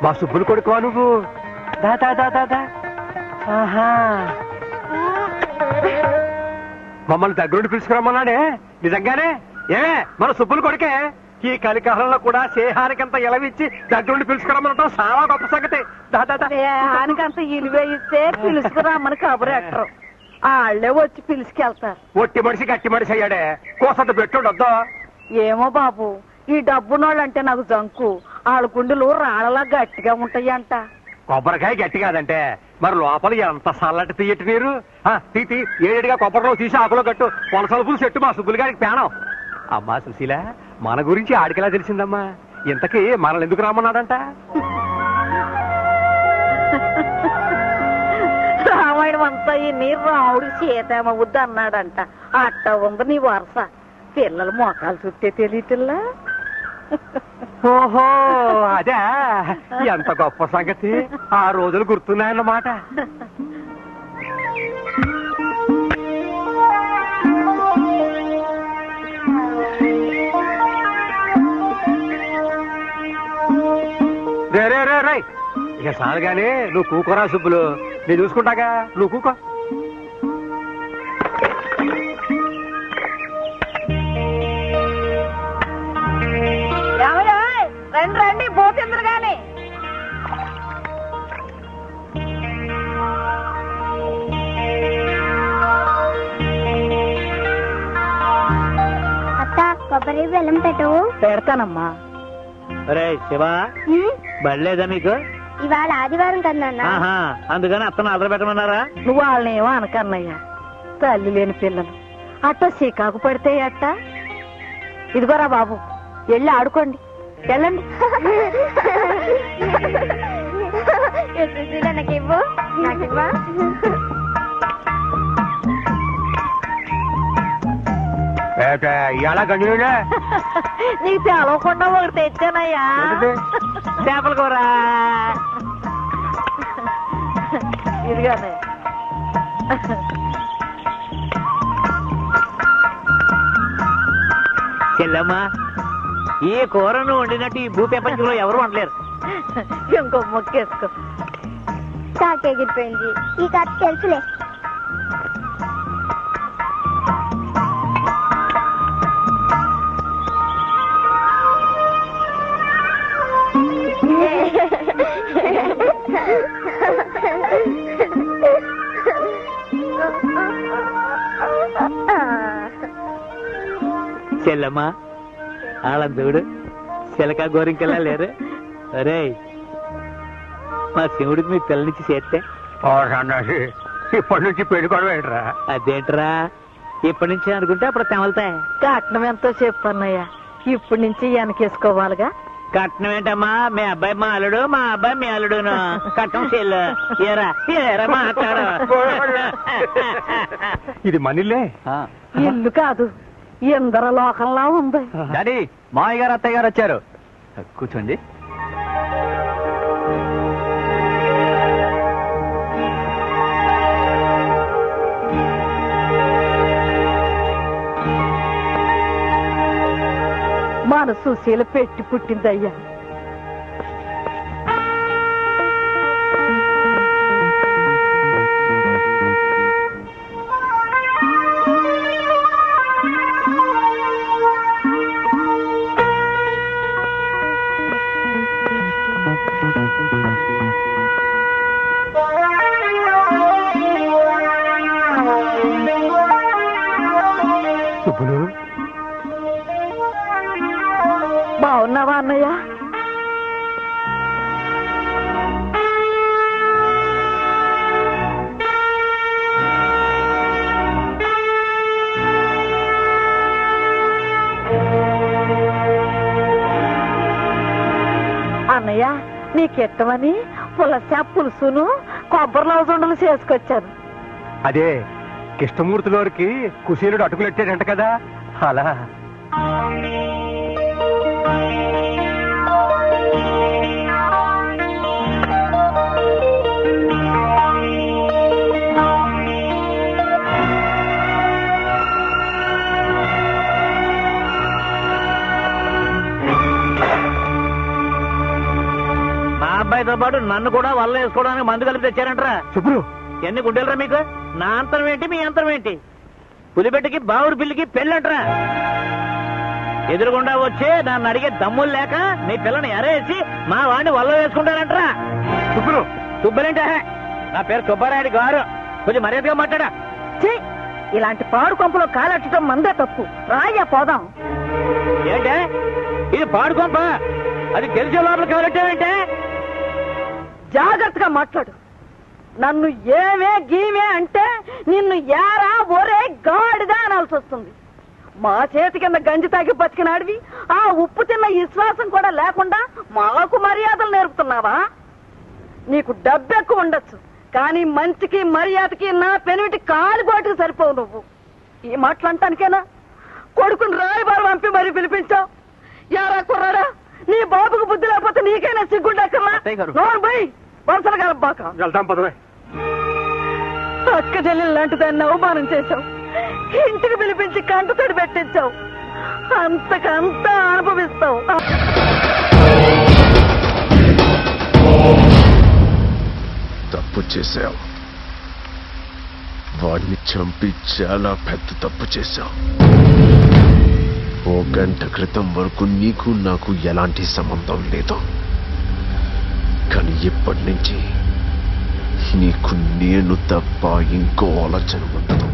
మా సుబ్బులు కొడుకువా నువ్వు? దా దా దా దా దా. ఆహా, మమ్మల్ని దగ్గరుండి పిలుచుకురమ్మన్నాడే, నిజంగానే? మన సుబ్బులు కొడుకే. ఈ కలికాలంలో కూడా స్నేహానికంత ఇలవిచ్చి దగ్గరుండి పిలుచుకురమ్మనటం చాలా గొప్ప సంగతి. స్నేహానికంత ఇలువ ఇస్తే పిలుచుకురామని కబురెట్టరు, వాళ్ళే వచ్చి పిలుచుకెళ్తారు. ఒట్టి మనిషి గట్టి మనిషి అయ్యాడే, కోసంత పెట్టుడొద్దా? ఏమో బాబు, ఈ డబ్బునోళ్ళంటే నాకు జంకు. వాళ్ళ గుండెలు రాళ్ళలా గట్టిగా ఉంటాయంట. కొబ్బరికాయ గట్టి కాదంటే మరి లోపల ఎంత చల్లటి తీయటి నీరు. తీ ఏడుగా కొబ్బరిలో తీసి ఆకులో కట్టు. పొలసలుపులు చెట్టు మా సుబ్బులు గారికి పేణం. అమ్మా సుశీల, మన గురించి ఆడికెలా తెలిసిందమ్మా? ఇంతకీ మనల్ని ఎందుకు రామన్నాడంట? రామాయణం అంతా ఈ నీరు రాముడు సీతేమవుద్ది అన్నాడంట. అట్ట ఉంది నీ వరుస. పిల్లలు మోకాలు చుట్టే తెలియటిల్లా. ఓహో, అదే ఎంత గొప్ప సంగతి. ఆ రోజులు గుర్తున్నాయన్నమాట. రే రే రే రే, ఇక సాలుగానే నువ్వు కూకోరా సుబ్బులు, నేను చూసుకుంటాగా, నువ్వు కూకో. రండి రండి, పోతిందరు గాని. అత్త, కొబ్బరి బెల్లం పెట్టవు. పెడతానమ్మా. రే శివా, బడిలేదా మీకు? ఇవాళ ఆదివారం కదా, అందుకని అత్తను ఆర్డర్ పెట్టమన్నారా? నువ్వు వాళ్ళని ఏమో అనకన్నయ్యా, తల్లి లేని పిల్లలు అట్ట చికాకు పడితే అట్ట. ఇదిగోరా బాబు, వెళ్ళి ఆడుకోండి, వెళ్ళండి. నాకివ్వు, నాకివ్వా. ఇలా గంజులే నీకు తెలవకుండా ఒకటి తెచ్చానయ్యా, చేపల కూర. ఇదిగానే. చెల్లమ్మా, ఈ కూరను వండినట్టు ఈ భూ ప్రపంచంలో ఎవరు వండలేరు. ఇంకో మొక్కేసుకో. కాకెగిరిపోయింది, ఈ కథ తెలుసులే. చెల్లమ్మా, ఆలందూడు చిలక గోరింకలా లేరు. అరే, మా శివుడికి మీ పిల్లనిచ్చి చేస్తే ఇప్పటి నుంచి పెళ్ళికోవడం ఏంట్రా? అదేంట్రా, ఇప్పటి నుంచి అనుకుంటే అప్పుడు తెమలుతాయి. కట్నం ఎంతో చెప్పన్నయ్యా, ఇప్పటి నుంచి వెనకేసుకోవాలిగా. కట్నం ఏంటమ్మా, మీ అబ్బాయి మా అల్లుడు, మా అబ్బాయి మీ అల్లుడును. కట్నం చెల్లు ఏరా ఏరా మాట్లాడు. ఇది మనిల్లే, ఇల్లు కాదు, ఇందర లోకంలా ఉంది. డాడీ, మామయ్య గారు అత్తయ్య గారు వచ్చారు, కూర్చోండి. మన సుశీల పెట్టి పుట్టిందయ్యా. సుబ్బులు, బాగున్నావా అన్నయ్య? అన్నయ్య, నీకెట్టమని పులస పులుసును కొబ్బరి లవజుండలు చేసుకొచ్చాను. అదే కృష్ణమూర్తి గారికి కుశీలుడు అటుకులెట్టాడంట కదా, అలా. అబ్బాయితో పాటు నన్ను కూడా వల్ల వేసుకోవడానికి మందు కలిపి తెచ్చారంటరా. సుబ్బులు ఎన్ని గుడ్డెలరా మీకు? నా అంతరం ఏంటి, మీ అంతరం ఏంటి? పులిబెట్టకి బావురు పిల్లికి పెళ్ళంటరా. ఎదురుగుండా వచ్చి నన్ను అడిగే దమ్ములు లేక నీ పిల్లని ఎరేసి మా వాడిని వల్ల వేసుకుంటారంటరా. సుబ్బులు సుబ్బలేంటే నా పేరు సుబ్బారాయుడు గారు, కొంచెం మర్యాదగా మాట్లాడా. ఛీ! ఇలాంటి పాడు కొంపలో కాలెట్టడం మందే తప్పు. రాయ్యా పోదాం. ఏంటే ఇది పాడుకోంప? అది గెలిచే లోపల కావాలంటే జాగ్రత్తగా మాట్లాడు. నన్ను ఏమే గీమే అంటే నిన్ను యారా ఒరే గాడిదా అనాల్సి వస్తుంది. మా చేతి కింద గంజి తాగి బతికినాడివి ఆ ఉప్పు తిన్న విశ్వాసం కూడా లేకుండా మాకు మర్యాదలు నేర్పుతున్నావా? నీకు డబ్బు ఎక్కువ ఉండొచ్చు, కానీ మంచికి మర్యాదకి నా పెనిమిటి కాలిగోటికి సరిపోవు. నువ్వు ఈ మాటలు అంటానికేనా కొడుకుని రాయబారు పంపి మరీ పిలిపించావు? యారా కుర్రాడా, నీ బాబుకు బుద్ధి లేకపోతే నీకైనా సిగ్గుండక్కర్లా? అత్తయ్య గారు. నోరు పోయి వరుసలు కలబాక. వెళ్తాం పదవే. అక్క చెల్లెలు లాంటి దాన్ని అవమానం చేశావు, ఇంటికి పిలిపించి కంటతడి పెట్టించావు. అంతకంతా అనుభవిస్తావు. తప్పు చేశావు. వాడిని చంపి చాలా పెద్ద తప్పు చేశావు. ఓ గంట క్రితం వరకు నీకు నాకు ఎలాంటి సంబంధం లేదు, కానీ ఇప్పటి నుంచి నీకు నేను తప్ప ఇంకో ఆలోచన ఉండదు.